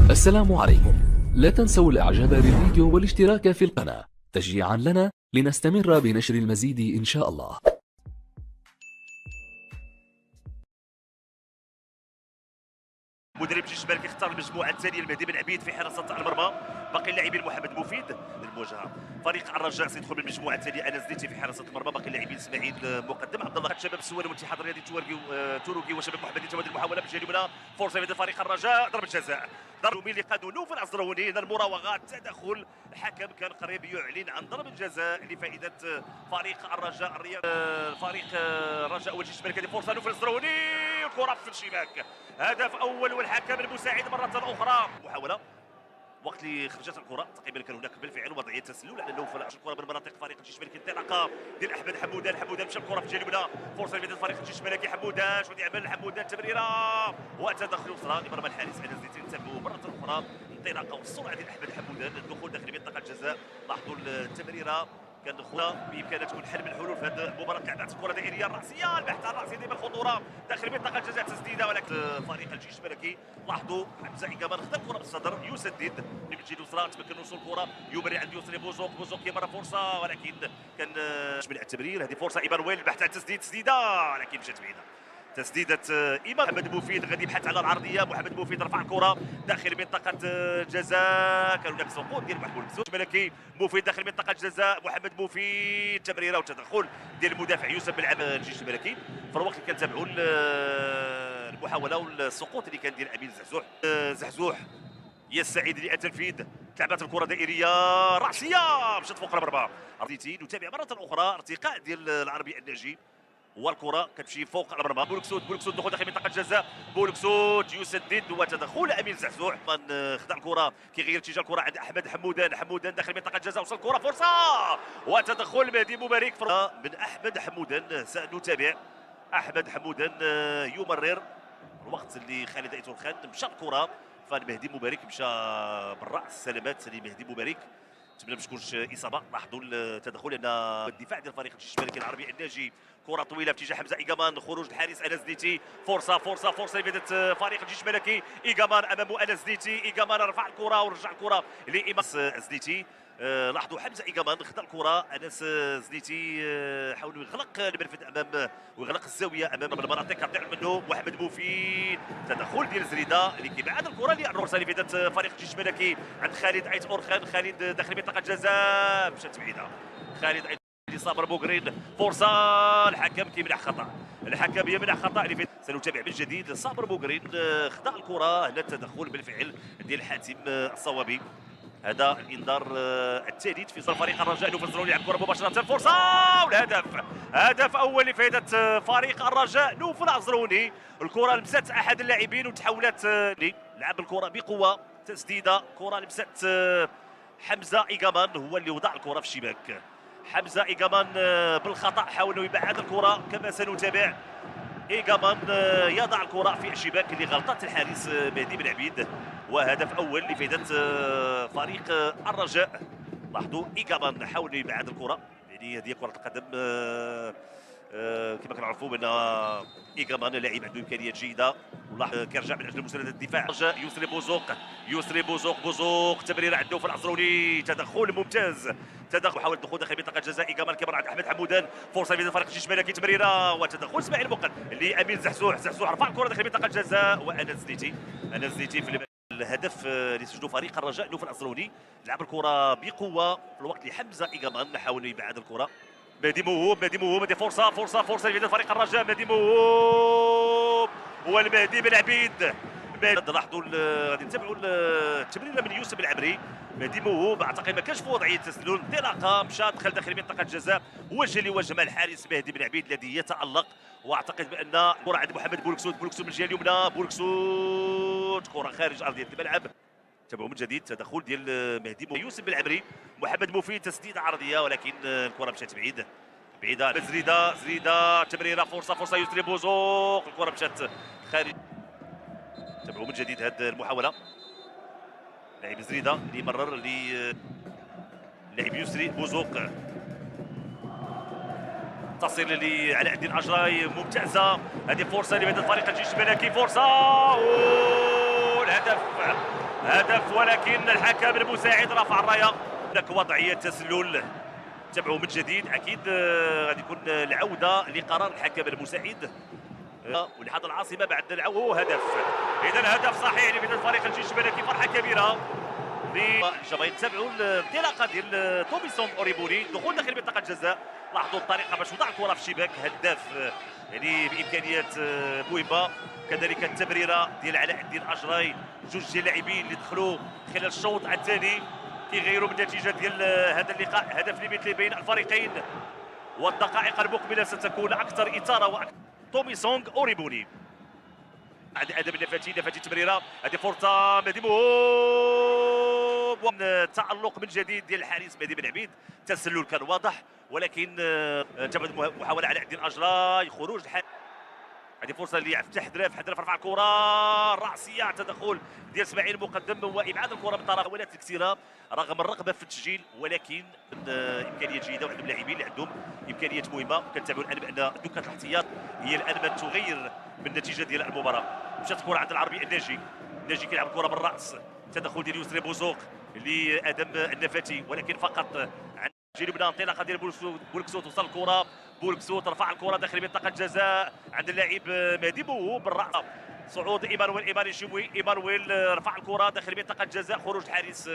السلام عليكم. لا تنسوا الاعجاب بالفيديو والاشتراك في القناة تشجيعا لنا لنستمر بنشر المزيد ان شاء الله. مدرب الجيش الملكي اختار المجموعه الثانيه المهدي بن عبيد في حراسه المرمى. باقي اللاعبين محمد مفيد للمواجهه. فريق الرجاء سيدخل بالمجموعه الثانيه انس ديتي في حراسه المرمى. باقي اللاعبين اسماعيل مقدم عبد الله شباب السواري والاتحاد الرياضي توركي وشباب محمدي تواجد المحاوله بالجهه اليمنى. فرصه لدى فريق الرجاء ضربه جزاء. ضربه اللي قادوا نوف العزروني. المراوغات تدخل الحكم كان قريب يعلن عن ضربه جزاء لفائده فريق الرجاء الرياضي. فريق الرجاء والجيش الملكي فرصه نوف العزروني الكره في الشباك. هدف اول والحكم المساعد مره اخرى. محاوله وقت اللي خرجت الكره تقريبا كان هناك بالفعل وضعيه تسلل على نوفل. الكره من مناطق فريق الجيش الملكي. انطلاقه ديال احمد حمودان مشى الكره في الجهه اليمنى. فرصه لفائده فريق الجيش الملكي. حمودان شو يعمل حمودان تمريره وتدخل اسرى لمرمى الحارس انس ديتي. نتابعوا مره اخرى الانطلاقه والسرعه ديال احمد حمودان. الدخول داخل منطقه الجزاء. لاحظوا التمريره كان دخولها بامكانها تكون حل من الحلول في هذه المباراه. لعبات الكره دائريه الراسيه البحث عن الراسيه ديما الخطوره داخل منطقه الجزاء. تسديده ولكن فريق الجيش الملكي. لاحظوا حمزه إيكامان خدا الكره بالصدر يسدد من الجهه اليسرى. تمكن من وصول الكره يمري عند يسري بوزوق يمر فرصه ولكن كان من التمرير. هذه فرصه ايمانويل البحث عن تسديد تسديده ولكن مشات بعيده. تسديده ايمان. محمد مفيد غادي يبحث على العرضيه. محمد مفيد رفع الكره داخل منطقه الجزاء. كان هناك سقوط ديال محمود الملكي. مفيد داخل منطقه الجزاء. محمد مفيد تمريره وتدخل ديال المدافع يوسف بالعام الجيش الملكي. في الوقت اللي كنتابعوا المحاوله والسقوط اللي كان ديال امين زحزوح يا السعيد اللي التنفيذ. تلعبات الكره دائريه راسيه مشات فوق المرمى. نتابع مره اخرى ارتقاء ديال العربي الناجي والكره كتمشي فوق المرمى. بولكسود دخول داخل منطقه الجزاء. بولكسود يسدد وتدخل امين زحزوح. خدا الكره كيغير اتجاه الكره عند احمد حمودان داخل منطقه الجزاء. وصل الكره فرصه وتدخل مهدي مبارك من احمد حمودان. سنتابع احمد حمودان يمرر الوقت اللي خالد ايتون خان مشى الكره. فمهدي مبارك مشى بالراس. سلامات لمهدي مبارك. نتمنى ما تكونش اصابه. لاحظوا التدخل لان الدفاع ديال فريق الجيش الملكي العربي الناجي. كره طويله في اتجاه حمزه إيكامان. خروج الحارس انس ديتي. فرصه لفائده فريق الجيش الملكي. إيكامان امامه انس ديتي. إيكامان رفع الكره ورجع الكره لإيمان زديتي. لاحظوا حمزه إيكامان خدا الكره. انس زديتي حاول يغلق المرفد امام ويغلق الزاويه امام المناطق. كطلع منه محمد مفيد. تدخل ديال زريده اللي كيبعد الكره فرصه لفائده فريق الجيش الملكي عند خالد ايت اورخان. خالد داخل منطقه الجزاء مشات بعيده. خالد ايت صابر بوغرين. فرصه الحكم كيمنع خطا. الحكم يمنع خطا. سنتابع من جديد صابر بوغرين. خطا الكره هنا. التدخل بالفعل ديال حاتم الصوابي. هذا الانذار الثالث في فريق الرجاء. نوفل يلعب الكره مباشره. فرصه والهدف. هدف اول لفائده فريق الرجاء. نوف العزروني. الكره لمست احد اللاعبين وتحولت. لعب الكره بقوه. تسديده كره لمست حمزه إيكامان. هو اللي وضع الكره في الشباك. حمزه إيكامان بالخطا حاول يبعد الكره كما سنتابع. إيكامان يضع الكره في الشباك اللي غلطت الحارس مهدي بن عبيد. وهدف اول لفائده فريق الرجاء. لاحظوا إيكامان حاول يبعد الكره. يعني هذه كره القدم كما كنعرفوا بان إيكامان لاعب عنده امكانيات جيده. كيرجع من اجل مسانده الدفاع. يسري بوزوق تمريره عنده في العزروني. تدخل ممتاز. محاولة الدخول داخل منطقة الجزاء. إيكامان كبر عند أحمد حمودان. فرصة لفريق الجيش الملكي. تمريرة وتدخل اسماعيل مقد لأمين زحزوح رفع الكرة داخل منطقة الجزاء. وأنس ديتي في الهدف اللي سجلوا فريق الرجاء. نوف العزروني لعب الكرة بقوة في الوقت اللي حمزة إيكامان حاول يبعد الكرة. مهدي موهوب. هذه فرصة لفائدة فريق الرجاء. مهدي موهوب والمهدي بن عبيد. لاحظوا غادي نتابعوا التمريره من يوسف العبري. مهدي موهوب اعتقد ما كانش في وضعيه تسلل. انطلاقه مشى دخل داخل منطقه الجزاء. وجه لوجه مع الحارس مهدي بن عبيد الذي يتالق. واعتقد بان الكره عند محمد بولكسود من الجهه اليمنى. كره خارج ارضيه الملعب. تابعوا من جديد تدخل ديال مهدي يوسف بالعبري. محمد مفيد تسديده عرضيه ولكن الكره مشات بعيده. زريده تمريره. فرصه يسري بوزوق. الكره مشات خارج. تابعوا من جديد هذه المحاوله. لاعب زريده اللي مرر لاعب يسري بوزوق. تصل لعلاء الدين اجراي ممتازه. هذه فرصه لبدء فريق الجيش الملكي. فرصه والهدف هدف، ولكن الحكم المساعد رفع الرايه. هناك وضعيه تسلل، تابعوا من جديد. اكيد غادي يكون العوده لقرار الحكم المساعد ولحد العاصمه بعد هدف. اذا هدف صحيح لبدايه فريق الجيش الملكي، فرحه كبيره للجماهير. تابعوا الانطلاقه ديال توميسون اوريبولي، دخول داخل منطقه الجزاء. لاحظوا الطريقه باش وضع الكره في الشباك. هداف يعني بامكانيات مهمه. كذلك التمريره ديال علاء الدين اجراي، جوج ديال اللاعبين اللي دخلوا خلال الشوط الثاني كيغيروا من النتيجه ديال هذا اللقاء. هدف لمثل بين الفريقين، والدقائق المقبله ستكون اكثر اثاره واكثر. توميسونغ اوريبولي عند ادم النفاتي، تمريره، هذه فرصه مهدي موهوب، تألق من جديد ديال الحارس مهدي بن عبيد. التسلل كان واضح، ولكن تبعد محاوله على عدين اجراي، خروج الحارس. هذه فرصه لفتح حدراف رفع الكره الراسيه، تدخل ديال اسماعيل المقدم وابعاد الكره من طرف محاولات كثيره رغم الرغبه في التسجيل، ولكن امكانيات جيده وعندهم لاعبين اللي عندهم امكانيات مهمه. كنتابعوا الان بان دكه الاحتياط هي الان من تغير من النتيجه ديال المباراه. مشات الكره عند العربي الناجي كيلعب الكره بالراس، تدخل ديال يسري بوزوق لادم النفاتي، ولكن فقط عند جنوبنا انطلاقه ديال بولكسوت. وصل الكره بولكسوت، رفع الكره داخل منطقه الجزاء عند اللاعب مهدي موهوب بالراس. صعود ايمانويل شموي، رفع الكره داخل منطقه الجزاء، خروج الحارس